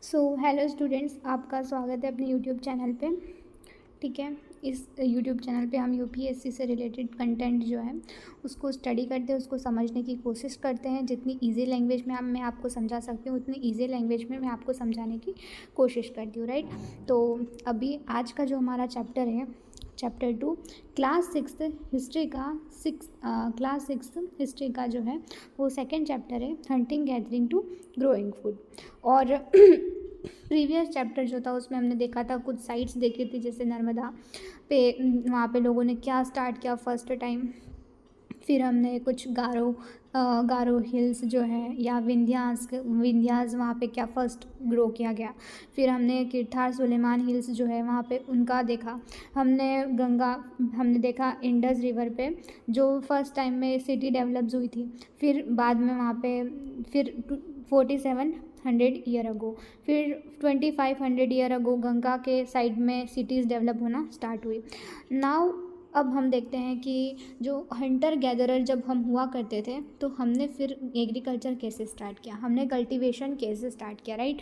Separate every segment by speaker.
Speaker 1: Hello students, आपका स्वागत है अपने यूट्यूब चैनल पे। ठीक है, इस यूट्यूब चैनल पे हम यूपीएससी से रिलेटेड कंटेंट जो है उसको स्टडी करते हैं, उसको समझने की कोशिश करते हैं। जितनी इजी लैंग्वेज में मैं आपको समझा सकती हूँ उतनी इजी लैंग्वेज में मैं आपको समझाने की कोशिश करती हूँ, राइट। तो अभी आज का जो हमारा चैप्टर है, चैप्टर 2 क्लास सिक्स हिस्ट्री का जो है वो सेकेंड चैप्टर है, hunting gathering to growing food. और प्रीवियस चैप्टर जो था उसमें हमने देखा था, कुछ साइट्स देखी थी, जैसे नर्मदा पे वहाँ पे लोगों ने क्या स्टार्ट किया फर्स्ट टाइम। फिर हमने कुछ गारो हिल्स जो है या विंध्यास वहाँ पे क्या फ़र्स्ट ग्रो किया गया। फिर हमने किरथार सुलेमान हिल्स जो है वहाँ पे उनका देखा। हमने देखा इंडस रिवर पे जो फर्स्ट टाइम में सिटी डेवलप्स हुई थी। फिर बाद में वहाँ पे फिर 4700 ईयर अगो, फिर 2500 ईयर अगो गंगा के साइड में सिटीज़ डेवलप होना स्टार्ट हुई। नाउ अब हम देखते हैं कि जो हंटर गैदरर जब हम हुआ करते थे तो हमने फिर एग्रीकल्चर कैसे स्टार्ट किया, हमने कल्टीवेशन कैसे स्टार्ट किया, राइट।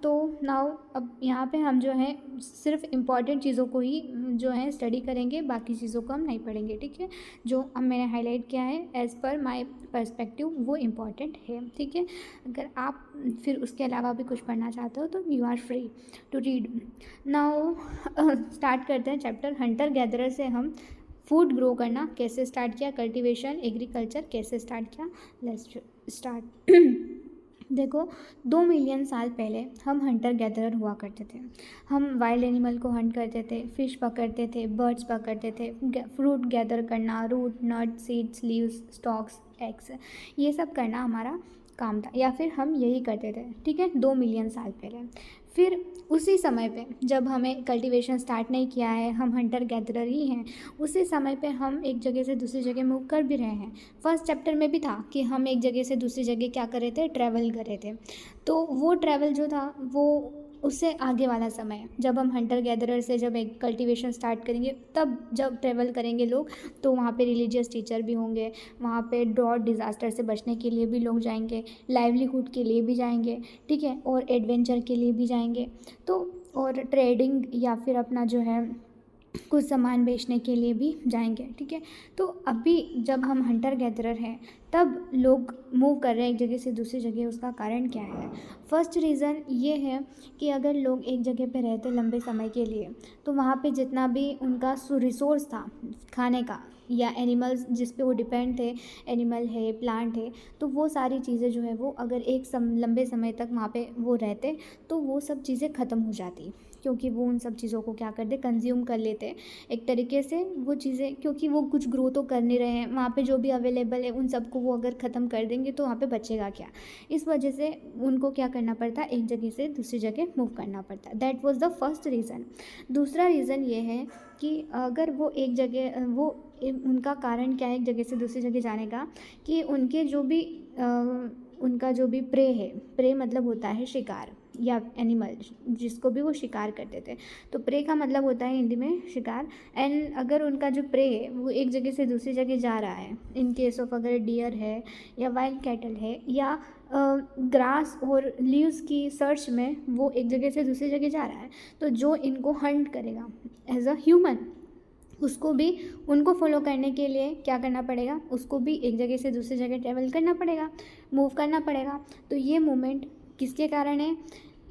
Speaker 1: तो नाउ अब यहाँ पे हम जो है सिर्फ इम्पॉर्टेंट चीज़ों को ही जो है स्टडी करेंगे, बाकी चीज़ों को हम नहीं पढ़ेंगे, ठीक है। जो अब मैंने हाईलाइट किया है एज़ पर माय पर्सपेक्टिव वो इम्पॉर्टेंट है, ठीक है। अगर आप फिर उसके अलावा भी कुछ पढ़ना चाहते हो तो you are free to read. Now start करते हैं चैप्टर हंटर गैदरर से। हम फूड ग्रो करना कैसे स्टार्ट किया, कल्टीवेशन एग्रीकल्चर कैसे स्टार्ट किया। Let's start. देखो, 2 मिलियन साल पहले हम हंटर गैदरर हुआ करते थे। हम वाइल्ड एनिमल को हंट करते थे, फिश पकड़ते थे, बर्ड्स पकड़ते थे, फ्रूट गैदर करना, रूट नट सीड्स लीव्स स्टॉक्स एग्स, ये सब करना हमारा काम था, या फिर हम यही करते थे, ठीक है, 2 मिलियन साल पहले। फिर उसी समय पे जब हमें कल्टीवेशन स्टार्ट नहीं किया है, हम हंटर गैदरर ही हैं, उसी समय पे हम एक जगह से दूसरी जगह मूव कर भी रहे हैं। फर्स्ट चैप्टर में भी था कि हम एक जगह से दूसरी जगह क्या कर रहे थे, ट्रैवल कर रहे थे। तो वो ट्रैवल जो था वो उससे आगे वाला समय, जब हम हंटर गैदरर से जब एक कल्टीवेशन स्टार्ट करेंगे, तब जब ट्रैवल करेंगे लोग तो वहाँ पे रिलीजियस टीचर भी होंगे, वहाँ पे ड्रॉट डिज़ास्टर से बचने के लिए भी लोग जाएंगे, लाइवलीहुड के लिए भी जाएंगे, ठीक है, और एडवेंचर के लिए भी जाएंगे। तो और ट्रेडिंग या फिर अपना जो है कुछ सामान बेचने के लिए भी जाएंगे, ठीक है। तो अभी जब हम हंटर गैदरर हैं तब लोग मूव कर रहे हैं एक जगह से दूसरी जगह, उसका कारण क्या है। फर्स्ट रीज़न ये है कि अगर लोग एक जगह पे रहते लंबे समय के लिए तो वहाँ पे जितना भी उनका रिसोर्स था खाने का या एनिमल्स जिस पे वो डिपेंड थे, एनिमल है प्लांट है, तो वो सारी चीज़ें जो है वो अगर लंबे समय तक वहाँ पे वो रहते तो वो सब चीज़ें ख़त्म हो जाती, क्योंकि वो उन सब चीज़ों को क्या करते, कंज्यूम कर लेते एक तरीके से वो चीज़ें, क्योंकि वो कुछ ग्रो तो कर नहीं रहे हैं वहाँ पे, जो भी अवेलेबल है उन सबको वो अगर ख़त्म कर देंगे तो वहाँ पे बचेगा क्या। इस वजह से उनको क्या करना पड़ता, एक जगह से दूसरी जगह मूव करना पड़ता। That was the first reason. दूसरा रीज़न ये है कि अगर वो एक जगह उनका कारण क्या है एक जगह से दूसरी जगह जाने का, कि उनके जो भी उनका जो भी प्रे है, प्रे मतलब होता है शिकार या एनिमल जिसको भी वो शिकार करते थे, तो प्रे का मतलब होता है हिंदी में शिकार। एंड अगर उनका जो प्रे है वो एक जगह से दूसरी जगह जा रहा है, इन केस ऑफ अगर डियर है या वाइल्ड कैटल है या ग्रास और लीव्स की सर्च में वो एक जगह से दूसरी जगह जा रहा है, तो जो इनको हंट करेगा एज अ ह्यूमन, उसको भी उनको फॉलो करने के लिए क्या करना पड़ेगा, उसको भी एक जगह से दूसरी जगह ट्रैवल करना पड़ेगा, मूव करना पड़ेगा। तो ये मूवमेंट किसके कारण है,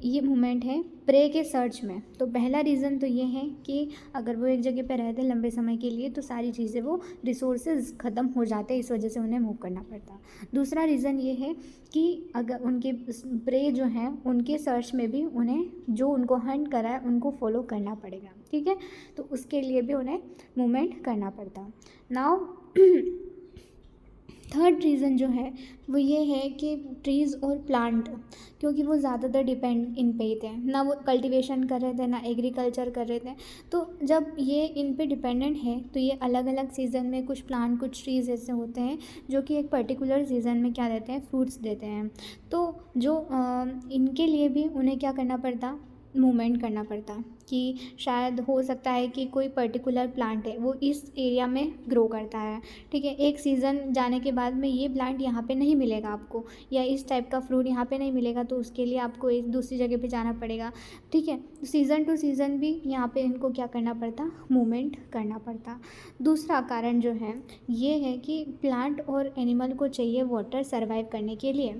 Speaker 1: ये मूवमेंट है प्रे के सर्च में। तो पहला रीज़न तो ये है कि अगर वो एक जगह पे रहते लंबे समय के लिए तो सारी चीज़ें वो रिसोर्सेज ख़त्म हो जाते, इस वजह से उन्हें मूव करना पड़ता। दूसरा रीज़न ये है कि अगर उनके प्रे जो हैं उनके सर्च में भी उन्हें जो उनको हंट करा है उनको फॉलो करना पड़ेगा, ठीक है, तो उसके लिए भी उन्हें मूवमेंट करना पड़ता। नाउ थर्ड रीज़न जो है वो ये है कि ट्रीज़ और प्लांट, क्योंकि वो ज़्यादातर डिपेंड इन पे ही थे, ना वो कल्टीवेशन कर रहे थे ना एग्रीकल्चर कर रहे थे। तो जब ये इन पे डिपेंडेंट है तो ये अलग अलग सीज़न में कुछ प्लांट कुछ ट्रीज़ ऐसे होते हैं जो कि एक पर्टिकुलर सीज़न में क्या देते हैं, फ्रूट्स देते हैं। तो जो इनके लिए भी उन्हें क्या करना पड़ता, मूवमेंट करना पड़ता, कि शायद हो सकता है कि कोई पर्टिकुलर प्लांट है वो इस एरिया में ग्रो करता है, ठीक है, एक सीज़न जाने के बाद में ये प्लांट यहाँ पे नहीं मिलेगा आपको, या इस टाइप का फ्रूट यहाँ पे नहीं मिलेगा, तो उसके लिए आपको एक दूसरी जगह पे जाना पड़ेगा, ठीक है। सीज़न टू सीज़न भी यहाँ पे इनको क्या करना पड़ता, मूवमेंट करना पड़ता। दूसरा कारण जो है ये है कि प्लांट और एनिमल को चाहिए वाटर सर्वाइव करने के लिए।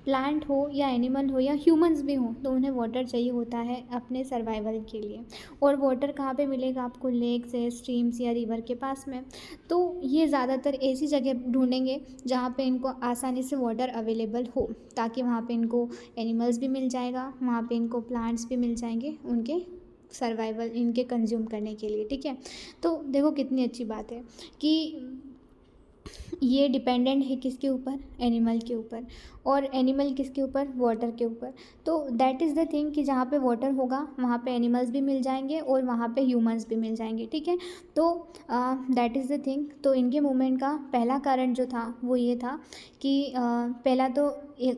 Speaker 1: प्लांट हो या एनिमल हो या ह्यूमंस भी हों, तो उन्हें वाटर चाहिए होता है अपने सर्वाइवल के लिए। और वाटर कहाँ पे मिलेगा आपको, लेक्स है, स्ट्रीम्स या रिवर के पास में। तो ये ज़्यादातर ऐसी जगह ढूंढेंगे जहाँ पे इनको आसानी से वाटर अवेलेबल हो, ताकि वहाँ पे इनको एनिमल्स भी मिल जाएगा, वहाँ पे इनको प्लांट्स भी मिल जाएंगे उनके सर्वाइवल, इनके कंज्यूम करने के लिए, ठीक है। तो देखो कितनी अच्छी बात है कि ये डिपेंडेंट है किसके ऊपर, एनिमल के ऊपर, और एनिमल किसके ऊपर, वाटर के ऊपर। तो दैट इज़ द थिंग कि जहाँ पे वाटर होगा वहाँ पे एनिमल्स भी मिल जाएंगे और वहाँ पे ह्यूमंस भी मिल जाएंगे, ठीक है। तो दैट इज़ द थिंग। तो इनके मूवमेंट का पहला कारण जो था वो ये था कि पहला तो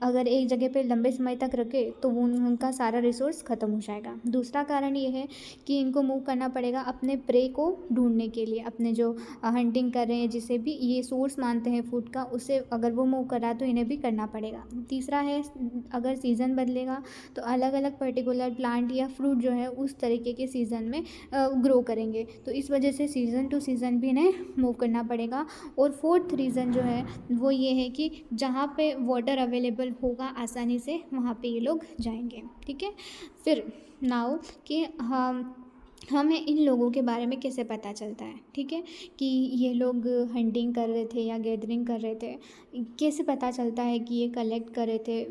Speaker 1: अगर एक जगह पे लंबे समय तक रखे तो वो उनका सारा रिसोर्स ख़त्म हो जाएगा। दूसरा कारण ये है कि इनको मूव करना पड़ेगा अपने प्रे को ढूंढने के लिए, अपने जो हंटिंग कर रहे हैं, जिसे भी ये सोर्स मानते हैं फूड का, उसे अगर वो मूव कर रहा है तो इन्हें भी करना पड़ेगा। तीसरा है, अगर सीज़न बदलेगा तो अलग अलग पर्टिकुलर प्लांट या फ्रूट जो है उस तरीके के सीज़न में ग्रो करेंगे, तो इस वजह से सीज़न टू सीज़न भी इन्हें मूव करना पड़ेगा। और फोर्थ रीज़न जो है वो ये है कि जहाँ पे वाटर अवेलेबल होगा आसानी से वहाँ पे ये लोग जाएंगे, ठीक है। फिर नाउ कि हमें इन लोगों के बारे में कैसे पता चलता है, ठीक है, कि ये लोग हंटिंग कर रहे थे या गैदरिंग कर रहे थे, कैसे पता चलता है कि ये कलेक्ट कर रहे थे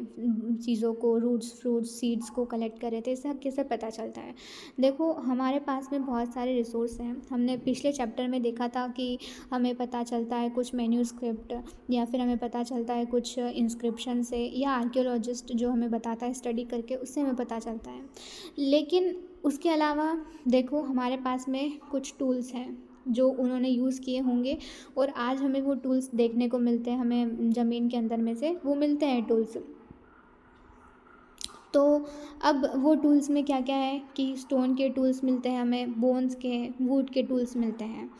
Speaker 1: चीज़ों को, रूट्स, फ्रूट्स, सीड्स को कलेक्ट कर रहे थे, इससे कैसे पता चलता है। देखो हमारे पास में बहुत सारे रिसोर्स हैं, हमने पिछले चैप्टर में देखा था कि हमें पता चलता है कुछ मैन्यूस्क्रिप्ट, या फिर हमें पता चलता है कुछ इंस्क्रिप्शन से, या आर्कियोलॉजिस्ट जो हमें बताता है स्टडी करके, उससे हमें पता चलता है। लेकिन उसके अलावा देखो हमारे पास में कुछ टूल्स हैं जो उन्होंने यूज़ किए होंगे, और आज हमें वो टूल्स देखने को मिलते हैं, हमें ज़मीन के अंदर में से वो मिलते हैं टूल्स। तो अब वो टूल्स में क्या क्या है कि स्टोन के टूल्स मिलते हैं हमें, बोन्स के, वुड के टूल्स मिलते हैं।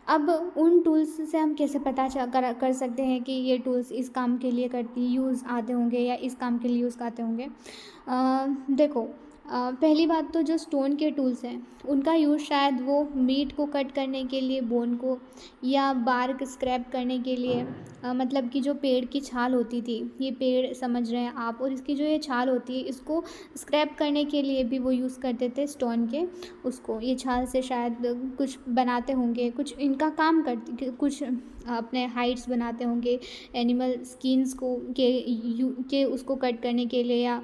Speaker 1: अब उन टूल्स से हम कैसे पता कर सकते हैं कि ये टूल्स इस काम के लिए यूज़ आते होंगे या इस काम के लिए यूज़ आते होंगे। देखो पहली बात तो जो स्टोन के टूल्स हैं उनका यूज़ शायद वो मीट को कट करने के लिए, बोन को, या बार्क स्क्रैप करने के लिए, मतलब कि जो पेड़ की छाल होती थी, ये पेड़ समझ रहे हैं आप, और इसकी जो ये छाल होती है इसको स्क्रैप करने के लिए भी वो यूज़ करते थे स्टोन के, उसको ये छाल से शायद कुछ बनाते होंगे, कुछ इनका काम करते, कुछ अपने हाइट्स बनाते होंगे, एनिमल स्किन्स को के उसको कट करने के लिए, या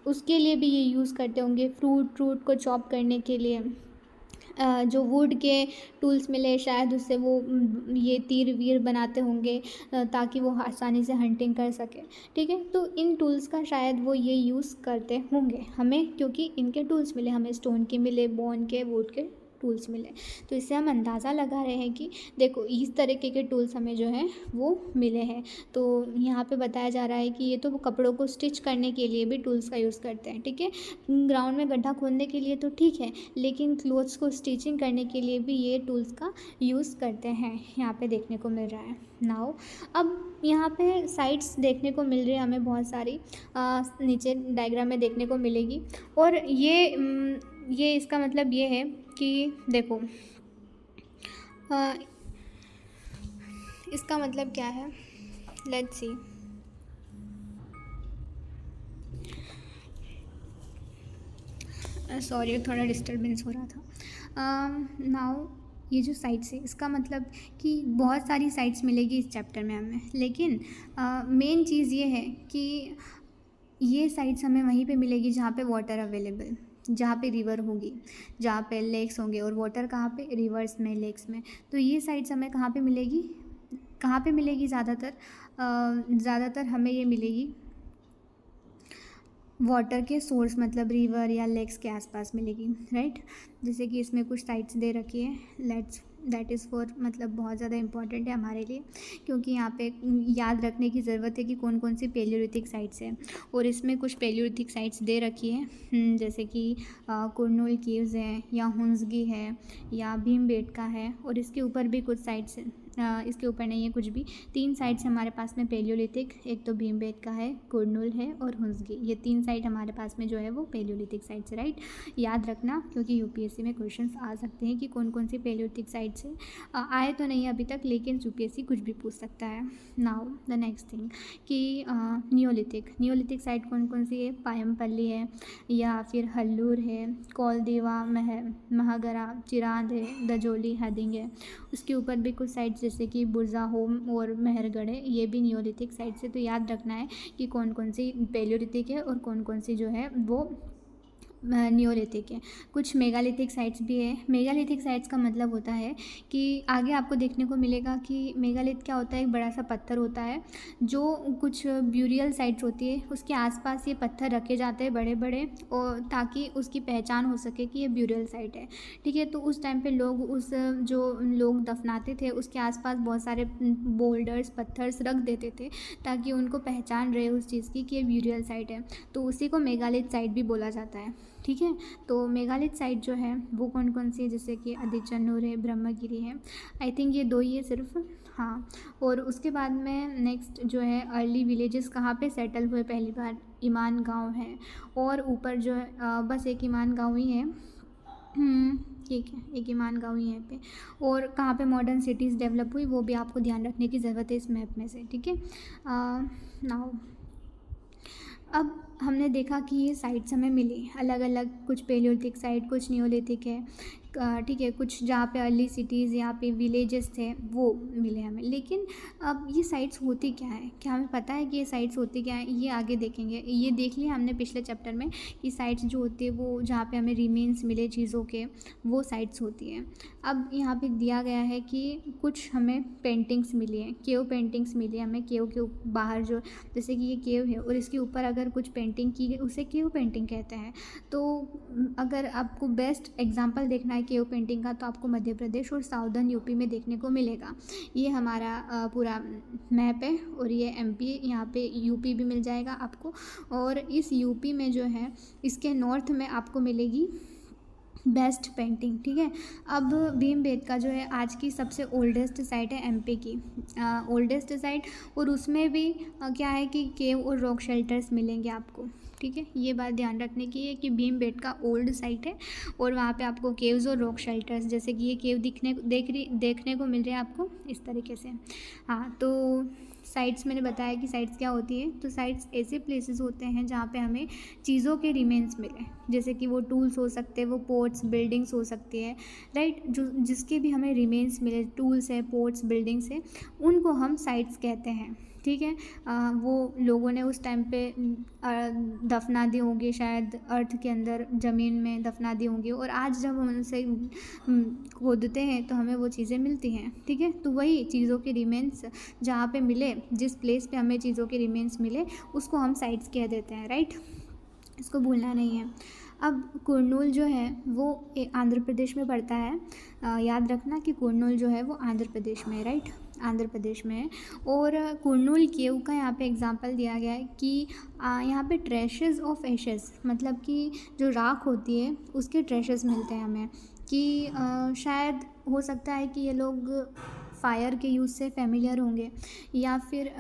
Speaker 1: उसके लिए भी ये यूज़ करते होंगे, फ्रूट को चॉप करने के लिए। जो वुड के टूल्स मिले शायद उससे वो ये तीर वीर बनाते होंगे, ताकि वो आसानी से हंटिंग कर सके, ठीक है। तो इन टूल्स का शायद वो ये यूज़ करते होंगे हमें, क्योंकि इनके टूल्स मिले, हमें स्टोन के मिले, बोन के, वुड के टूल्स मिले, तो इससे हम अंदाज़ा लगा रहे हैं कि देखो इस तरीके के टूल्स हमें जो है वो मिले हैं। तो यहाँ पे बताया जा रहा है कि ये तो वो कपड़ों को स्टिच करने के लिए भी टूल्स का यूज़ करते हैं, ठीक है। ग्राउंड में गड्ढा खोदने के लिए तो ठीक है, लेकिन क्लोथ्स को स्टिचिंग करने के लिए भी ये टूल्स का यूज़ करते हैं, यहाँ पे देखने को मिल रहा है। नाउ अब यहाँ पे साइट्स देखने को मिल रही है हमें बहुत सारी, नीचे डायग्राम में देखने को मिलेगी, और ये इसका मतलब ये है कि देखो इसका मतलब क्या है, लेट्स सी। सॉरी थोड़ा डिस्टर्बेंस हो रहा था। नाउ ये जो साइट्स है इसका मतलब कि बहुत सारी साइट्स मिलेगी इस चैप्टर में हमें, लेकिन मेन चीज़ ये है कि ये साइट्स हमें वहीं पे मिलेगी जहाँ पे वाटर अवेलेबल, जहाँ पे रिवर होगी, जहाँ पे लेक्स होंगे, और वाटर कहाँ पे, रिवर्स में, लेक्स में। तो ये साइट्स हमें कहाँ पे मिलेगी, ज़्यादातर हमें ये मिलेगी वाटर के सोर्स, मतलब रिवर या लेक्स के आसपास मिलेगी, राइट। जैसे कि इसमें कुछ साइट्स दे रखी है, लेट्स दैट इज़ फॉर मतलब बहुत ज़्यादा इम्पॉर्टेंट है हमारे लिए, क्योंकि यहाँ पे याद रखने की ज़रूरत है कि कौन कौन सी पेलियोलिथिक साइट्स हैं। और इसमें कुछ पेलियोलिथिक साइट्स दे रखी है, जैसे कि कुरनूल केव्स हैं, या हुंसगी है, या भीमबेटका है, और इसके ऊपर भी कुछ साइट्स हैं। इसके ऊपर नहीं है कुछ भी। 3 साइट्स हमारे पास में पेलियोलिथिक, एक तो भीमबेटका है, कुरनूल है और हुंसगी। ये 3 साइट हमारे पास में जो है वो पेलियोलिथिक साइट्स है, राइट। याद रखना, क्योंकि यूपीएससी में क्वेश्चंस आ सकते हैं कि कौन कौन सी पेलियोलिथिक साइट्स है। आए तो नहीं अभी तक, लेकिन यूपीएससी कुछ भी पूछ सकता है। नाउ द नेक्स्ट थिंग कि नियोलिथिक साइट कौन कौन सी है। पायमपल्ली है, या फिर हल्लूर है, कोलदेवा, महागरा, चिरांद है, दजोली, हदिंग है। उसके ऊपर भी कुछ साइट्स जैसे कि बुरज़ाहोम और मेहरगढ़ है, ये भी नियोलिथिक साइट्स है। तो याद रखना है कि कौन कौन सी पेलियोलिथिक है और कौन कौन सी जो है वो नियोलिथिक है। कुछ मेगालिथिक साइट्स भी है। मेगालिथिक साइट्स का मतलब होता है कि आगे आपको देखने को मिलेगा कि मेगालिथ क्या होता है, एक बड़ा सा पत्थर होता है जो कुछ ब्यूरियल साइट्स होती है उसके आसपास ये पत्थर रखे जाते हैं बड़े बड़े, और ताकि उसकी पहचान हो सके कि ये ब्यूरियल साइट है, ठीक है। तो उस टाइम पे लोग उस जो लोग दफनाते थे उसके आसपास बहुत सारे बोल्डर्स, पत्थर्स रख देते थे ताकि उनको पहचान रहे उस चीज़ की कि ये ब्यूरियल साइट है। तो उसी को मेगालिथ साइट भी बोला जाता है, ठीक है। तो मेगालिथ साइट जो है वो कौन कौन सी है, जैसे कि आदिचनूर है, ब्रह्मगिरी है। आई थिंक ये 2 ही है सिर्फ, हाँ। और उसके बाद में नेक्स्ट जो है अर्ली विलेजेस कहाँ पे सेटल हुए पहली बार, ईमान गांव है। और ऊपर जो है बस एक ईमान गांव ही है, ठीक है, एक ईमान गांव ही है पे। और कहाँ पे मॉडर्न सिटीज़ डेवलप हुई वो भी आपको ध्यान रखने की ज़रूरत है इस मैप में से, ठीक है। नाउ अब हमने देखा कि ये साइट्स हमें मिली अलग अलग, कुछ पेलियोलिथिक साइट, कुछ नियोलिथिक है, ठीक है। कुछ जहाँ पे अर्ली सिटीज़, यहाँ पे विलेजेस थे वो मिले हमें। लेकिन अब ये साइट्स होती क्या है, क्या हमें पता है कि ये साइट्स होती क्या है, ये आगे देखेंगे। ये देख लिया हमने पिछले चैप्टर में कि साइट्स जो होती है वो जहाँ पे हमें रिमेन्स मिले चीज़ों के, वो साइट्स होती हैं। अब यहाँ पे दिया गया है कि कुछ हमें पेंटिंग्स मिली हैं, केव पेंटिंग्स मिली है हमें। केव के बाहर जो, जैसे कि ये केव है और इसके ऊपर अगर कुछ पेंटिंग की गई उसे केव पेंटिंग कहते हैं। तो अगर आपको बेस्ट एग्जांपल देखना है केव पेंटिंग का तो आपको मध्य प्रदेश और साउदर्न यूपी में देखने को मिलेगा। ये हमारा पूरा मैप है, और ये एमपी, यहाँ पे यूपी भी मिल जाएगा आपको। और इस यूपी में जो है इसके नॉर्थ में आपको मिलेगी बेस्ट पेंटिंग, ठीक है। अब भीमबेटका जो है आज की सबसे ओल्डेस्ट साइट है एमपी की, ओल्डेस्ट साइट। और उसमें भी क्या है कि केव और रॉक शेल्टर्स मिलेंगे आपको, ठीक है। ये बात ध्यान रखने की है कि भीमबेटका ओल्ड साइट है और वहाँ पे आपको केव्स और रॉक शेल्टर्स, जैसे कि ये केव देखने को मिल रहे हैं आपको इस तरीके से, हाँ। तो साइट्स मैंने बताया कि साइट्स क्या होती है। तो साइट्स ऐसे प्लेसेस होते हैं जहाँ पे हमें चीज़ों के रिमेन्स मिले, जैसे कि वो टूल्स हो सकते हैं, वो पोर्ट्स, बिल्डिंग्स हो सकती है, राइट। जो जिसके भी हमें रिमेन्स मिले, टूल्स है, पोर्ट्स, बिल्डिंग्स है, उनको हम साइट्स कहते हैं, ठीक है। वो लोगों ने उस टाइम पे दफना दी होंगी, शायद अर्थ के अंदर ज़मीन में दफना दी होंगी, और आज जब हम उनसे खोदते हैं तो हमें वो चीज़ें मिलती हैं, ठीक है। तो वही चीज़ों के रिमेन्स जहाँ पे मिले, जिस प्लेस पे हमें चीज़ों के रिमेन्स मिले उसको हम साइट्स कह देते हैं, राइट। इसको भूलना नहीं है। अब कुरनूल जो है वो आंध्र प्रदेश में पड़ता है। याद रखना कि कुरनूल जो है वो आंध्र प्रदेश में है, राइट, आंध्र प्रदेश में है। और कुरनूल केव का यहाँ पे एग्जांपल दिया गया है कि यहाँ पे ट्रेशेस ऑफ एशेस, मतलब कि जो राख होती है उसके ट्रेशेस मिलते हैं हमें, कि शायद हो सकता है कि ये लोग फायर के यूज़ से फेमिलियर होंगे, या फिर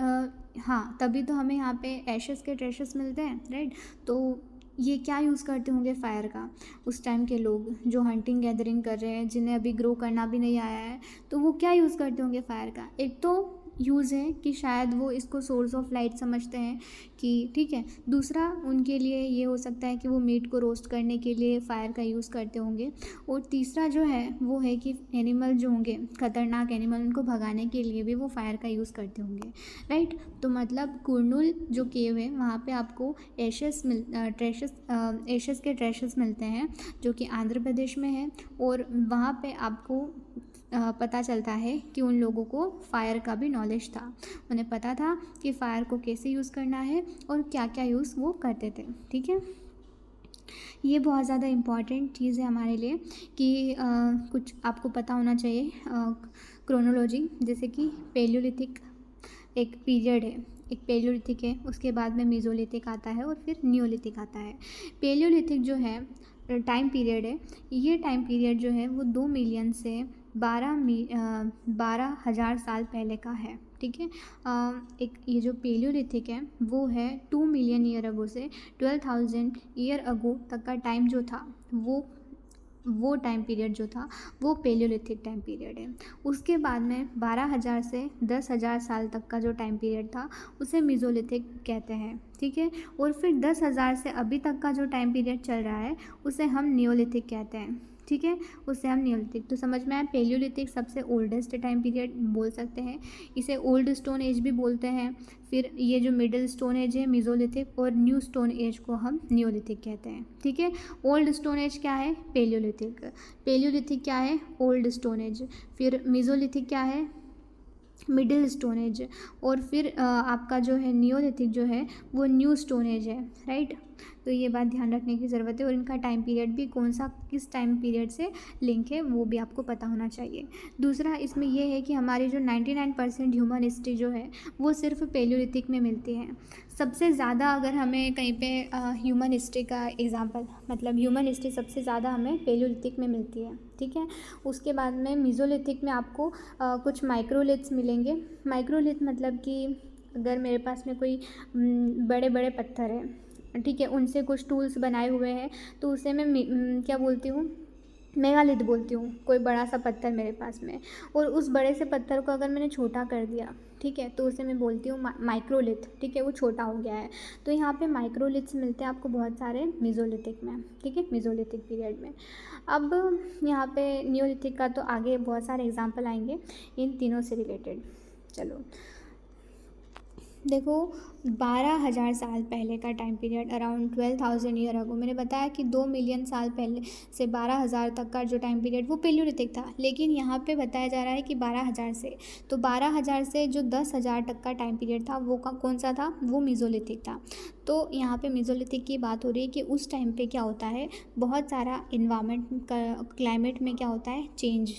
Speaker 1: हाँ, तभी तो हमें यहाँ पे एशेस के ट्रेशेस मिलते हैं, राइट। तो ये क्या यूज़ करते होंगे फायर का, उस टाइम के लोग जो हंटिंग गैदरिंग कर रहे हैं, जिन्हें अभी ग्रो करना भी नहीं आया है, तो वो क्या यूज़ करते होंगे फायर का। एक तो यूज़ है कि शायद वो इसको सोर्स ऑफ लाइट समझते हैं कि, ठीक है। दूसरा उनके लिए ये हो सकता है कि वो मीट को रोस्ट करने के लिए फ़ायर का यूज़ करते होंगे। और तीसरा जो है वो है कि एनिमल जो होंगे, ख़तरनाक एनिमल, उनको भगाने के लिए भी वो फायर का यूज़ करते होंगे, राइट। तो मतलब कुरनूल जो केव है वहाँ पे आपको एशेस के ट्रेशेस मिलते हैं जो कि आंध्र प्रदेश में है। और वहाँ पे आपको पता चलता है कि उन लोगों को फ़ायर का भी नॉलेज था, उन्हें पता था कि फ़ायर को कैसे यूज़ करना है और क्या क्या यूज़ वो करते थे, ठीक है। ये बहुत ज़्यादा इम्पॉर्टेंट चीज़ है हमारे लिए कि कुछ आपको पता होना चाहिए क्रोनोलॉजी, जैसे कि पेलियोलिथिक एक पीरियड है, एक पेलियोलिथिक है, उसके बाद में मेसोलिथिक आता है और फिर नियोलिथिक आता है। पेलियोलिथिक जो है टाइम पीरियड है, ये टाइम पीरियड जो है वो 2 मिलियन से 12,000 साल पहले का है, ठीक है। एक ये जो पेलियोलिथिक है वो है 2 मिलियन ईयर अगो से 12,000 ईयर अगो तक का टाइम जो था वो टाइम पीरियड जो था वो पेलियोलिथिक टाइम पीरियड है। उसके बाद में 12,000 से 10,000 साल तक का जो टाइम पीरियड था उसे मेसोलिथिक कहते हैं, ठीक है। और फिर 10,000 से अभी तक का जो टाइम पीरियड चल रहा है उसे हम नियोलिथिक कहते हैं, ठीक है। उससे हम नियोलिथिक, तो समझ में आया। पेलियोलिथिक सबसे ओल्डेस्ट टाइम पीरियड बोल सकते हैं, इसे ओल्ड स्टोन एज भी बोलते हैं। फिर ये जो मिडिल स्टोन एज है मेसोलिथिक, और न्यू स्टोन एज को हम नियोलिथिक कहते हैं, ठीक है। ओल्ड स्टोन एज क्या है? पेलियोलिथिक। पेलियोलिथिक क्या है? Old stone age. फिर मेसोलिथिक क्या है? Middle stone age. और फिर आपका जो है नियोलिथिक जो है वो न्यू स्टोन एज है, राइट। तो ये बात ध्यान रखने की ज़रूरत है, और इनका टाइम पीरियड भी कौन सा किस टाइम पीरियड से लिंक है वो भी आपको पता होना चाहिए। दूसरा इसमें ये है कि हमारी जो 99% ह्यूमन हिस्ट्री जो है वो सिर्फ पेलियोलिथिक में मिलती है। सबसे ज़्यादा अगर हमें कहीं पे ह्यूमन हिस्ट्री का एग्जांपल, मतलब ह्यूमन हिस्ट्री सबसे ज़्यादा हमें पेलियोलिथिक में मिलती है, ठीक है। उसके बाद में मेसोलिथिक में आपको कुछ माइक्रोलिथ्स मिलेंगे। माइक्रोलिथ मतलब कि अगर मेरे पास में कोई बड़े बड़े पत्थर है, ठीक है, उनसे कुछ टूल्स बनाए हुए हैं, तो उसे मैं क्या बोलती हूँ? मेगालिथ बोलती हूँ। कोई बड़ा सा पत्थर मेरे पास में, और उस बड़े से पत्थर को अगर मैंने छोटा कर दिया, ठीक है, तो उसे मैं बोलती हूँ माइक्रोलिथ, ठीक है, वो छोटा हो गया है। तो यहाँ पे माइक्रोलिथ्स मिलते हैं आपको बहुत सारे मेसोलिथिक में, ठीक है, मेसोलिथिक पीरियड में। अब यहाँ पे नियोलिथिक का तो आगे बहुत सारे एग्जाम्पल आएंगे इन तीनों से रिलेटेड। चलो देखो, 12,000 साल पहले का time period, around 12,000 year ago, मैंने बताया कि 2 मिलियन साल पहले से 12,000 तक का जो टाइम पीरियड वो पेलियोलिथिक था। लेकिन यहाँ पे बताया जा रहा है कि 12,000 से, तो 12,000 से जो 10,000 तक का टाइम पीरियड था वो कौन सा था? वो मेसोलिथिक था। तो यहाँ पे मेसोलिथिक की बात हो रही है कि उस टाइम पे क्या होता है, बहुत सारा इन्वायरमेंट क्लाइमेट में क्या होता है? चेंज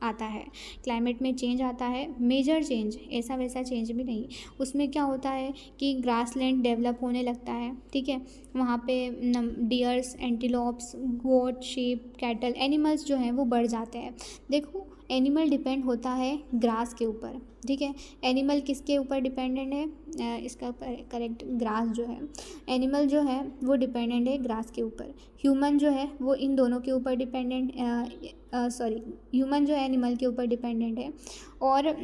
Speaker 1: आता है। क्लाइमेट में चेंज आता है, मेजर चेंज, ऐसा वैसा चेंज भी नहीं। उसमें क्या होता है कि ग्रासलैंड डेवलप होने लगता है, ठीक है। वहाँ पे डियर्स, एंटीलोप्स, गोट, शीप, कैटल, एनिमल्स जो हैं वो बढ़ जाते हैं। देखो, एनिमल डिपेंड होता है ग्रास के ऊपर, ठीक है। एनिमल किसके ऊपर डिपेंडेंट है? इसका करेक्ट ग्रास जो है, एनिमल जो है वो डिपेंडेंट है ग्रास के ऊपर। ह्यूमन जो है वो इन दोनों के ऊपर डिपेंडेंट, ह्यूमन जो है एनिमल के ऊपर डिपेंडेंट है। और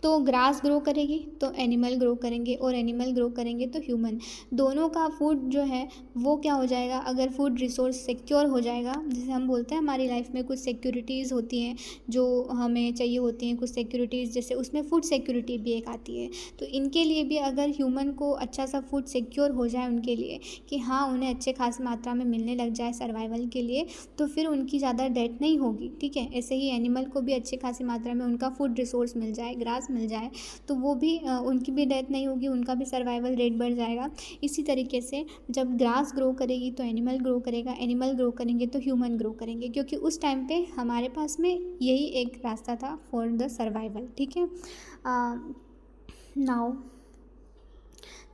Speaker 1: तो ग्रास ग्रो करेगी तो एनिमल ग्रो करेंगे, और एनिमल ग्रो करेंगे तो ह्यूमन। दोनों का फूड जो है वो क्या हो जाएगा? अगर फूड रिसोर्स सिक्योर हो जाएगा, जैसे हम बोलते हैं हमारी लाइफ में कुछ सिक्योरिटीज़ होती हैं जो हमें चाहिए होती हैं, कुछ सिक्योरिटीज़, जैसे उसमें फूड सिक्योरिटी भी एक आती है। तो इनके लिए भी अगर ह्यूमन को अच्छा सा फूड सिक्योर हो जाए उनके लिए, कि हाँ उन्हें अच्छे खासी मात्रा में मिलने लग जाए सर्वाइवल के लिए, तो फिर उनकी ज़्यादा डेथ नहीं होगी, ठीक है। ऐसे ही एनिमल को भी अच्छी खासी मात्रा में उनका फूड रिसोर्स मिल जाए, ग्रास मिल जाए, तो वो भी उनकी भी डेथ नहीं होगी, उनका भी सर्वाइवल रेट बढ़ जाएगा। इसी तरीके से जब ग्रास ग्रो करेगी तो एनिमल ग्रो करेगा, एनिमल ग्रो करेंगे तो ह्यूमन ग्रो करेंगे, क्योंकि उस टाइम पे हमारे पास में यही एक रास्ता था फॉर द सर्वाइवल, ठीक है। नाउ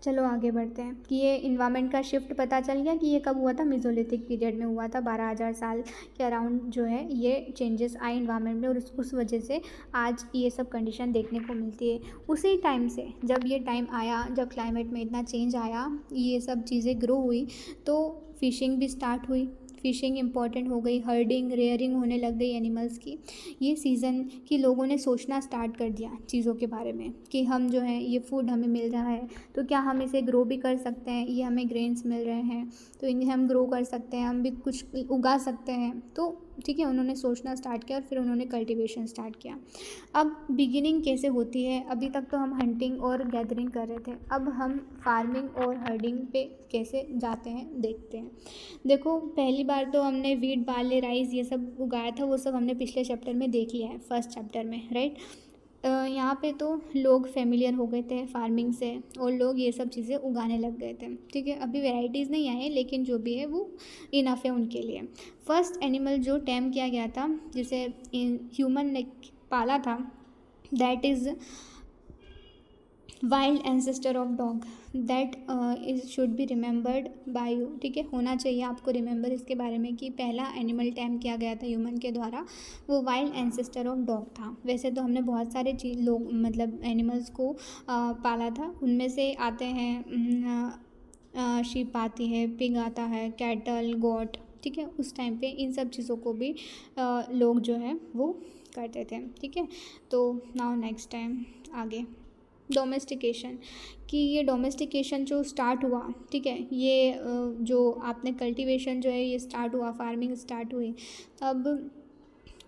Speaker 1: चलो आगे बढ़ते हैं कि ये इन्वायरमेंट का शिफ्ट पता चल गया कि ये कब हुआ था? मेसोलिथिक पीरियड में हुआ था। 12,000 साल के अराउंड जो है ये चेंजेस आए इन्वायरमेंट में, और उस वजह से आज ये सब कंडीशन देखने को मिलती है। उसी टाइम से जब ये टाइम आया, जब क्लाइमेट में इतना चेंज आया, ये सब चीज़ें ग्रो हुई, तो फिशिंग भी स्टार्ट हुई। फिशिंग इम्पॉर्टेंट हो गई, हर्डिंग, रेयरिंग होने लग गई एनिमल्स की। ये सीज़न की लोगों ने सोचना स्टार्ट कर दिया चीज़ों के बारे में कि हम जो है ये फूड हमें मिल रहा है तो क्या हम इसे ग्रो भी कर सकते हैं? ये हमें ग्रेन्स मिल रहे हैं तो इन्हें हम ग्रो कर सकते हैं, हम भी कुछ उगा सकते हैं। तो ठीक है, उन्होंने सोचना स्टार्ट किया और फिर उन्होंने कल्टीवेशन स्टार्ट किया। अब बिगिनिंग कैसे होती है? अभी तक तो हम हंटिंग और गैदरिंग कर रहे थे, अब हम फार्मिंग और हर्डिंग पे कैसे जाते हैं देखते हैं। देखो, पहली बार तो हमने वीट, बार्ले, राइस ये सब उगाया था, वो सब हमने पिछले चैप्टर में देख लिया है, फर्स्ट चैप्टर में, राइट। यहाँ पे तो लोग फेमिलियर हो गए थे फार्मिंग से और लोग ये सब चीज़ें उगाने लग गए थे, ठीक है। अभी वैरायटीज़ नहीं आए लेकिन जो भी है वो इनफ है उनके लिए। फर्स्ट एनिमल जो टैम किया गया था, जिसे ह्यूमन ने पाला था, that is wild ancestor of dog, that is should be remembered by you, ठीक है। होना चाहिए आपको रिमेंबर इसके बारे में कि पहला एनिमल टैम किया गया था ह्यूमन के द्वारा, वो वाइल्ड एंसेस्टर ऑफ डॉग था। वैसे तो हमने बहुत सारे चीज़ लोग मतलब एनिमल्स को पाला था, उनमें से आते हैं शीप आती है, पिग आता है, कैटल, गोट, ठीक है। उस टाइम पे इन सब चीज़ों को भी लोग जो है वो करते थे, ठीक है। तो नाउ नेक्स्ट टाइम आगे डोमेस्टिकेशन, कि ये डोमेस्टिकेशन जो स्टार्ट हुआ, ठीक है, ये जो आपने कल्टीवेशन जो है ये स्टार्ट हुआ, फार्मिंग स्टार्ट हुई। अब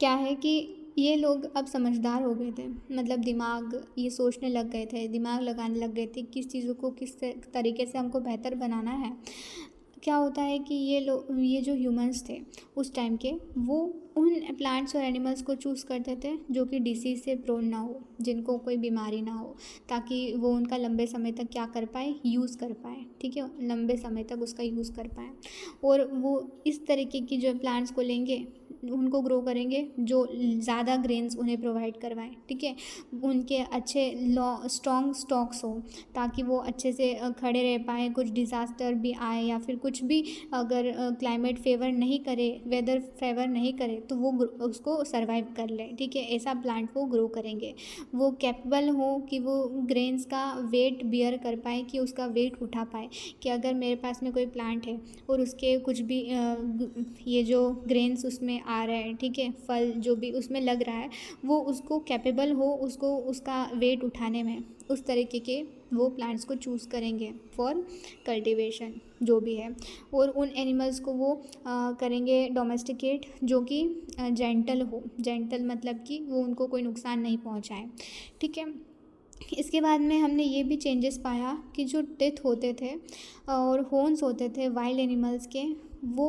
Speaker 1: क्या है कि ये लोग अब समझदार हो गए थे, मतलब दिमाग ये सोचने लग गए थे, दिमाग लगाने लग गए थे किस चीज़ों को किस तरीके से हमको बेहतर बनाना है। क्या होता है कि ये जो ह्यूमंस थे उस टाइम के, वो उन प्लांट्स और एनिमल्स को चूज़ करते थे जो कि डिसीज़ से प्रोन ना हो, जिनको कोई बीमारी ना हो, ताकि वो उनका लंबे समय तक क्या कर पाए, यूज़ कर पाए, ठीक है, लंबे समय तक उसका यूज़ कर पाए। और वो इस तरीके की जो प्लांट्स को लेंगे, उनको ग्रो करेंगे जो ज़्यादा ग्रेन्स उन्हें प्रोवाइड करवाएं, ठीक है, उनके अच्छे स्ट्रॉन्ग स्टॉक्स हो, ताकि वो अच्छे से खड़े रह पाएँ, कुछ डिज़ास्टर भी आए या फिर कुछ भी अगर क्लाइमेट फेवर नहीं करे, वेदर फेवर नहीं करे, तो वो उसको सर्वाइव कर ले, ठीक है। ऐसा प्लांट वो ग्रो करेंगे, वो कैपेबल हो कि वो ग्रेन्स का वेट बियर कर पाए, कि उसका वेट उठा पाए, कि अगर मेरे पास में कोई प्लांट है और उसके कुछ भी ये जो ग्रेन्स उसमें आ रहे हैं, ठीक है, फल जो भी उसमें लग रहा है, वो उसको कैपेबल हो उसको उसका वेट उठाने में, उस तरीके के वो प्लांट्स को चूज़ करेंगे फॉर कल्टीवेशन जो भी है। और उन एनिमल्स को वो करेंगे डोमेस्टिकेट, जो कि जेंटल हो, जेंटल मतलब कि वो उनको कोई नुकसान नहीं पहुंचाए, ठीक है। इसके बाद में हमने ये भी चेंजेस पाया कि जो टेथ होते थे और हॉर्न्स होते थे वाइल्ड एनिमल्स के, वो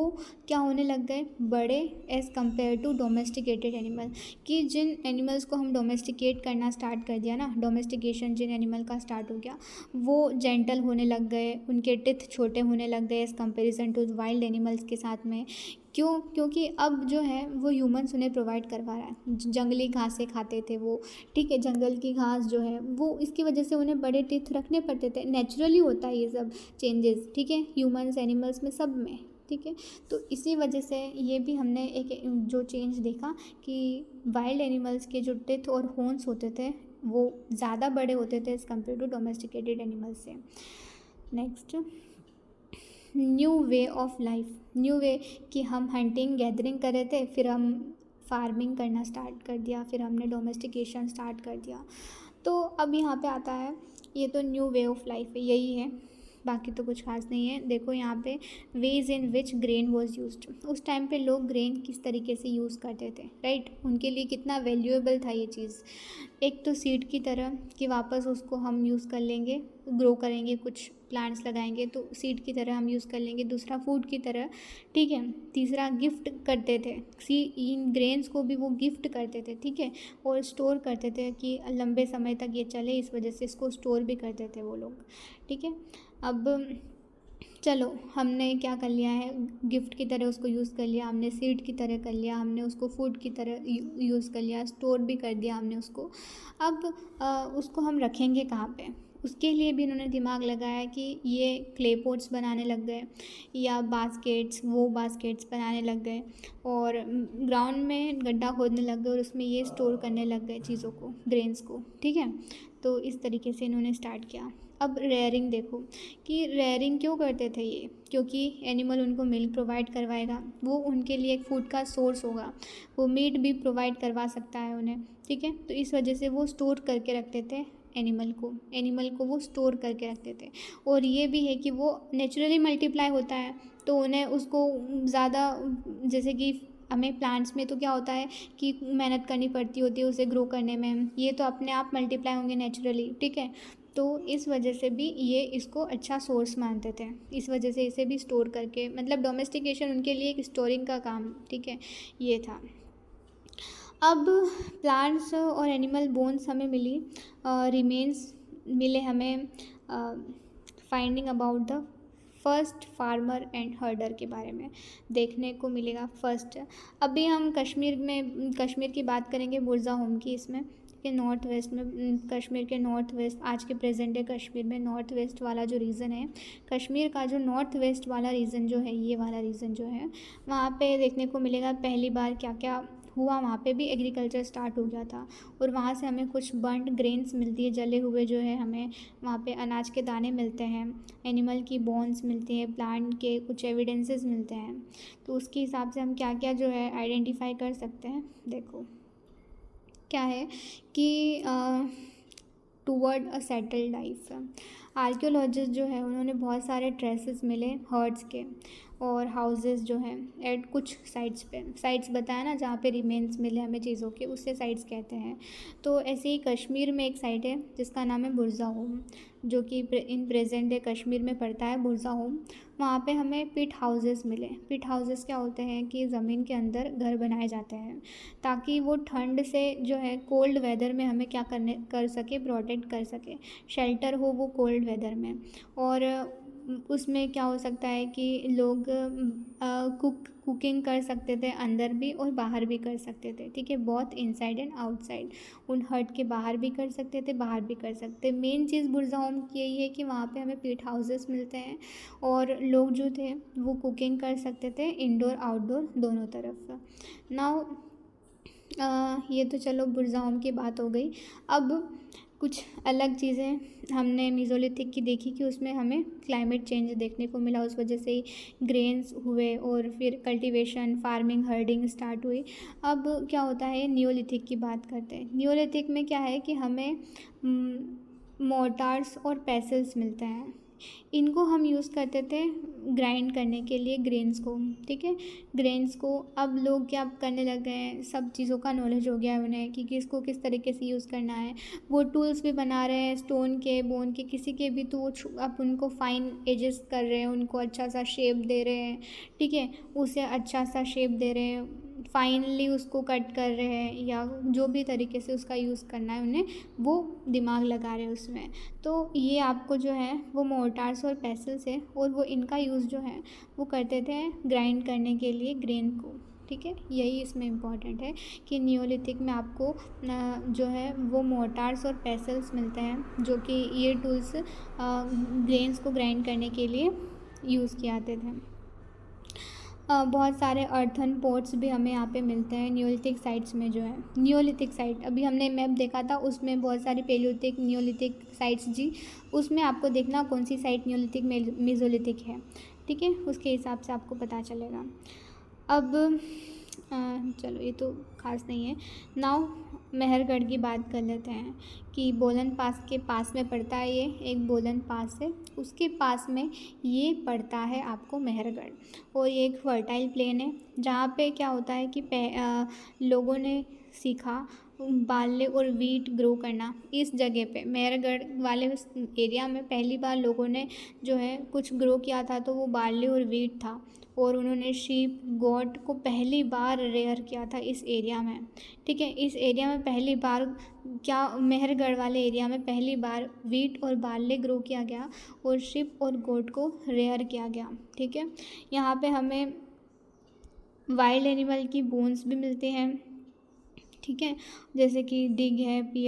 Speaker 1: क्या होने लग गए, बड़े as compare to domesticated animal, कि जिन एनिमल्स को हम डोमेस्टिकेट करना स्टार्ट कर दिया ना, डोमेस्टिकेशन जिन एनिमल का स्टार्ट हो गया, वो जेंटल होने लग गए, उनके टिथ छोटे होने लग गए as comparison to wild animals के साथ में। क्यों? क्योंकि अब जो है वो ह्यूमंस उन्हें प्रोवाइड करवा रहा है, जंगली घासें खाते थे वो, ठीक है, जंगल की घास जो है वो, इसकी वजह से उन्हें बड़े टिथ रखने पड़ते थे। नेचुरली होता है ये सब चेंजेस, ठीक है, ह्यूमंस एनिमल्स में सब में, ठीक है। तो इसी वजह से ये भी हमने एक जो चेंज देखा कि वाइल्ड एनिमल्स के जो टिथ और हॉर्न्स होते थे वो ज़्यादा बड़े होते थे as compare to domesticated animals से। Next, new way of life, new way, कि हम हंटिंग गैदरिंग कर रहे थे, फिर हम फार्मिंग करना स्टार्ट कर दिया, फिर हमने डोमेस्टिकेशन स्टार्ट कर दिया। तो अब यहाँ पे आता है, ये तो न्यू वे ऑफ लाइफ है, यही है, बाकी तो कुछ खास नहीं है। देखो यहाँ पे ways in which grain was used, उस टाइम पे लोग ग्रेन किस तरीके से यूज़ करते थे, राइट, उनके लिए कितना वैल्यूएबल था ये चीज़। एक तो सीड की तरह कि वापस उसको हम यूज़ कर लेंगे, ग्रो करेंगे, कुछ प्लांट्स लगाएंगे तो सीड की तरह हम यूज़ कर लेंगे, दूसरा फूड की तरह, ठीक है, तीसरा गिफ्ट करते थे, इन ग्रेन्स को भी वो गिफ्ट करते थे, ठीक है, और स्टोर करते थे कि लंबे समय तक ये चले, इस वजह से इसको स्टोर भी करते थे वो लोग, ठीक है। अब चलो हमने क्या कर लिया है, गिफ्ट की तरह उसको यूज़ कर लिया, हमने सीड की तरह कर लिया, हमने उसको फूड की तरह यूज़ कर लिया, स्टोर भी कर दिया हमने उसको। अब उसको हम रखेंगे कहाँ पे, उसके लिए भी इन्होंने दिमाग लगाया कि ये क्ले पॉट्स बनाने लग गए, या बास्केट्स, वो बास्केट्स बनाने लग गए, और ग्राउंड में गड्ढा खोदने लग गए और उसमें ये स्टोर करने लग गए चीज़ों को, ग्रेन्स को, ठीक है। तो इस तरीके से इन्होंने स्टार्ट किया। अब रेयरिंग देखो, कि रेयरिंग क्यों करते थे ये, क्योंकि एनिमल उनको मिल्क प्रोवाइड करवाएगा, वो उनके लिए एक फूड का सोर्स होगा, वो मीट भी प्रोवाइड करवा सकता है उन्हें, ठीक है। तो इस वजह से वो स्टोर करके रखते थे एनिमल को वो स्टोर करके रखते थे। और ये भी है कि वो नेचुरली मल्टीप्लाई होता है, तो उन्हें उसको ज़्यादा, जैसे कि हमें प्लांट्स में तो क्या होता है कि मेहनत करनी पड़ती होती है उसे ग्रो करने में, ये तो अपने आप मल्टीप्लाई होंगे नेचुरली, ठीक है। तो इस वजह से भी ये इसको अच्छा सोर्स मानते थे, इस वजह से इसे भी स्टोर करके, मतलब डोमेस्टिकेशन उनके लिए एक स्टोरिंग का काम, ठीक है, ये था। अब प्लांट्स और एनिमल बोन्स हमें मिली, रिमेन्स मिले हमें finding about the first farmer and हर्डर के बारे में देखने को मिलेगा। फर्स्ट अभी हम कश्मीर की बात करेंगे, बुरज़ा होम की। इसमें कि नॉर्थ वेस्ट में, कश्मीर के नॉर्थ वेस्ट, आज के प्रेजेंट डे कश्मीर में नॉर्थ वेस्ट वाला जो रीजन है, कश्मीर का जो नॉर्थ वेस्ट वाला रीजन जो है, ये वाला रीजन जो है, वहाँ पे देखने को मिलेगा पहली बार क्या क्या हुआ। वहाँ पे भी एग्रीकल्चर स्टार्ट हो गया था और वहाँ से हमें कुछ बर्न्ड ग्रेन्स मिलती है, जले हुए जो है हमें वहाँ पे अनाज के दाने मिलते हैं, एनिमल की बोन्स मिलती है, प्लांट के कुछ एविडेंसेस मिलते हैं। तो उसके हिसाब से हम क्या क्या जो है आइडेंटिफाई कर सकते हैं। देखो क्या है कि टूवर्ड अ सेटल्ड लाइफ, आर्कियोलॉजिस्ट जो है उन्होंने बहुत सारे ट्रेसेस मिले हर्ड्स के और हाउसेस जो हैं एट कुछ साइट्स पे, साइट्स बताया ना जहाँ पे रिमेन्स मिले हमें चीज़ों के, उससे साइट्स कहते हैं। तो ऐसे ही कश्मीर में एक साइट है जिसका नाम है बुरज़ा होम, जो कि इन प्रेजेंट डे कश्मीर में पड़ता है बुरज़ा होम। वहाँ पे हमें पिट हाउसेस मिले। पिट हाउसेस क्या होते हैं कि ज़मीन के अंदर घर बनाए जाते हैं ताकि वो ठंड से जो है कोल्ड वेदर में हमें क्या कर सके, प्रोटेक्ट कर सके, शेल्टर हो वो कोल्ड वेदर में। और उसमें क्या हो सकता है कि लोग कुकिंग कर सकते थे, अंदर भी और बाहर भी कर सकते थे, ठीक है, बहुत इनसाइड एंड आउटसाइड। उन हट के बाहर भी कर सकते थे, बाहर भी कर सकते। मेन चीज़ बुरज़ा होम की यही है कि वहाँ पे हमें पीट हाउसेस मिलते हैं और लोग जो थे वो कुकिंग कर सकते थे, इंडोर आउटडोर दोनों तरफ। नाउ ये तो चलो बुरज़ा होम की बात हो गई। अब कुछ अलग चीज़ें हमने मीज़ोलिथिक की देखी कि उसमें हमें क्लाइमेट चेंज देखने को मिला, उस वजह से ही ग्रेन्स हुए और फिर कल्टीवेशन, फार्मिंग, हर्डिंग स्टार्ट हुई। अब क्या होता है, नियोलिथिक की बात करते हैं। नियोलिथिक में क्या है कि हमें मोर्टार्स और पेसल्स मिलते हैं। इनको हम यूज़ करते थे ग्राइंड करने के लिए ग्रेन्स को, ठीक है, ग्रेन्स को। अब लोग क्या करने लग गए हैं, सब चीज़ों का नॉलेज हो गया है उन्हें कि किसको किस तरीके से यूज़ करना है। वो टूल्स भी बना रहे हैं स्टोन के, बोन के, किसी के भी, तो वो अब उनको फाइन एजेस कर रहे हैं, उनको अच्छा सा शेप दे रहे हैं, ठीक है, उसे अच्छा सा शेप दे रहे हैं, फाइनली उसको कट कर रहे हैं, या जो भी तरीके से उसका यूज़ करना है उन्हें, वो दिमाग लगा रहे हैं उसमें। तो ये आपको जो है वो मोर्टार्स और पेसल्स है और वो इनका यूज़ जो है वो करते थे ग्राइंड करने के लिए ग्रेन को, ठीक है। यही इसमें इम्पॉर्टेंट है कि नियोलिथिक में आपको जो है वो मोर्टार्स और पेसल्स मिलते हैं, जो कि ये टूल्स ग्रेन्स को ग्राइंड करने के लिए यूज़ किए जाते थे। बहुत सारे अर्थन पोट्स भी हमें यहाँ पे मिलते हैं नियोलिथिक साइट्स में जो है। नियोलिथिक साइट अभी हमने मैप देखा था, उसमें बहुत सारी पेलियोलिथिक, नियोलिथिक साइट्स जी, उसमें आपको देखना कौन सी साइट नियोलिथिक मेसोलिथिक है, ठीक है, उसके हिसाब से आपको पता चलेगा। अब चलो ये तो खास नहीं है। नाउ मेहरगढ़ की बात कर लेते हैं कि बोलन पास के पास में पड़ता है, ये एक बोलन पास है, उसके पास में ये पड़ता है आपको मेहरगढ़। और ये एक फर्टाइल प्लेन है जहाँ पे क्या होता है कि लोगों ने सीखा बार्ले और वीट ग्रो करना। इस जगह पे मेहरगढ़ वाले एरिया में पहली बार लोगों ने जो है कुछ ग्रो किया था, तो वो बार्ले और वीट था। और उन्होंने शीप गॉट को पहली बार रेयर किया था इस एरिया में, ठीक है। इस एरिया में पहली बार क्या, मेहरगढ़ वाले एरिया में पहली बार वीट और बार्ले ग्रो किया गया और शीप और गोट को रेयर किया गया, ठीक है। यहाँ पे हमें वाइल्ड एनिमल की बोन्स भी मिलते हैं, ठीक है, जैसे कि डिग है, पिग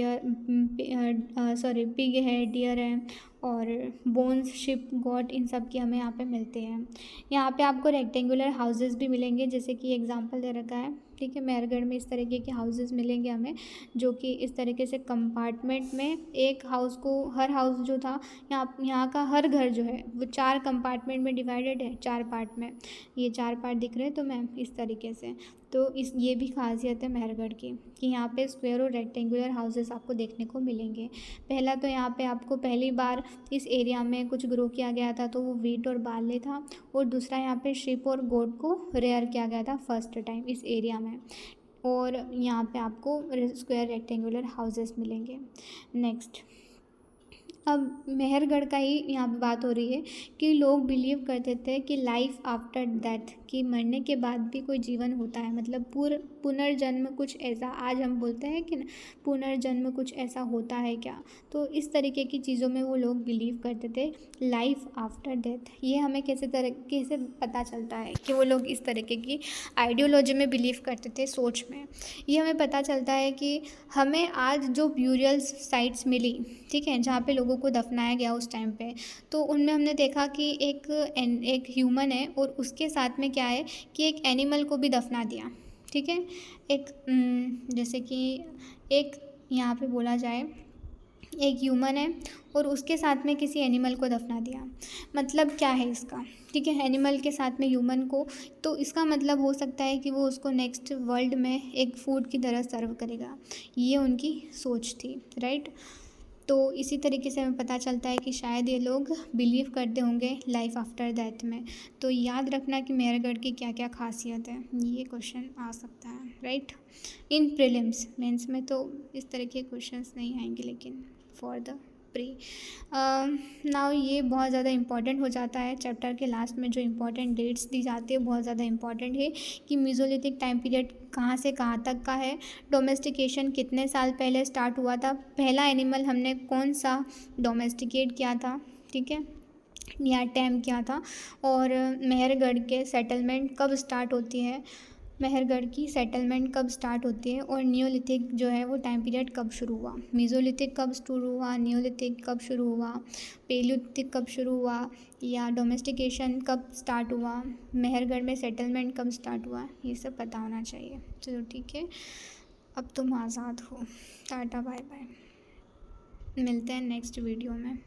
Speaker 1: है, डियर है, और बोन्स, शिप, गॉट, इन सब की हमें यहाँ पे मिलते हैं। यहाँ पे आपको रेक्टेंगुलर हाउसेस भी मिलेंगे, जैसे कि एग्जांपल दे रखा है, ठीक है। मेहरगढ़ में इस तरीके के हाउसेस मिलेंगे हमें, जो कि इस तरीके से कंपार्टमेंट में एक हाउस को, हर हाउस जो था यहाँ का हर घर जो है वो 4 कंपार्टमेंट में डिवाइडेड है, 4 पार्ट में। ये 4 पार्ट दिख रहे हैं तो मैम इस तरीके से। तो ये भी खासियत है मेहरगढ़ की कि यहाँ पे स्क्वायर और रेक्टेंगुलर हाउसेस आपको देखने को मिलेंगे। पहला तो यहाँ पे आपको पहली बार इस एरिया में कुछ ग्रो किया गया था, तो वो वीट और बार्ले था। और दूसरा यहाँ पे शिप और गोट को रेयर किया गया था फर्स्ट टाइम इस एरिया में। और यहाँ पे आपको स्क्वायर रेक्टेंगुलर हाउसेस मिलेंगे। नेक्स्ट अब मेहरगढ़ का ही यहाँ पे बात हो रही है कि लोग बिलीव करते थे कि लाइफ आफ्टर डेथ, कि मरने के बाद भी कोई जीवन होता है, मतलब पुनर्जन्म कुछ ऐसा, आज हम बोलते हैं कि पुनर्जन्म कुछ ऐसा होता है क्या। तो इस तरीके की चीज़ों में वो लोग बिलीव करते थे, लाइफ आफ्टर डेथ। ये हमें कैसे पता चलता है कि वो लोग इस तरीके की आइडियोलॉजी में बिलीव करते थे, सोच में। ये हमें पता चलता है कि हमें आज जो ब्यूरियल साइट्स मिली, ठीक है, जहाँ पे लोगों को दफनाया गया उस टाइम पे, तो उनमें हमने देखा कि एक ह्यूमन है और उसके साथ में क्या है कि एक एनिमल को भी दफना दिया, ठीक है। एक जैसे कि एक यहाँ पे बोला जाए, एक ह्यूमन है और उसके साथ में किसी एनिमल को दफना दिया। मतलब क्या है इसका, ठीक है, एनिमल के साथ में ह्यूमन को, तो इसका मतलब हो सकता है कि वो उसको नेक्स्ट वर्ल्ड में एक फूड की तरह सर्व करेगा। ये उनकी सोच थी, राइट। तो इसी तरीके से हमें पता चलता है कि शायद ये लोग बिलीव करते होंगे लाइफ आफ्टर डेथ में। तो याद रखना कि मेहरगढ़ की क्या क्या खासियत है, ये क्वेश्चन आ सकता है, राइट। इन प्रीलिम्स, मेंस में तो इस तरह के क्वेश्चंस नहीं आएंगे, लेकिन फॉर द प्री नाउ ये बहुत ज़्यादा इंपॉर्टेंट हो जाता है। चैप्टर के लास्ट में जो इंपॉर्टेंट डेट्स दी जाती है बहुत ज़्यादा इंपॉर्टेंट है कि मीज़ोलिथिक टाइम पीरियड कहाँ से कहाँ तक का है, डोमेस्टिकेशन कितने साल पहले स्टार्ट हुआ था, पहला एनिमल हमने कौन सा डोमेस्टिकेट किया था, ठीक है, या टैम किया था, और मेहरगढ़ के सेटलमेंट कब स्टार्ट होती है, मेहरगढ़ की सेटलमेंट कब स्टार्ट होती है, और नियोलिथिक जो है वो टाइम पीरियड कब शुरू हुआ, मीज़ोलिथिक कब शुरू हुआ, नियोलिथिक कब शुरू हुआ, पेलियोलिथिक कब शुरू हुआ, या डोमेस्टिकेशन कब स्टार्ट हुआ, मेहरगढ़ में सेटलमेंट कब स्टार्ट हुआ, ये सब पता होना चाहिए। चलो ठीक है, अब तुम आज़ाद हो। टाटा बाय बाय, मिलते हैं नेक्स्ट वीडियो में।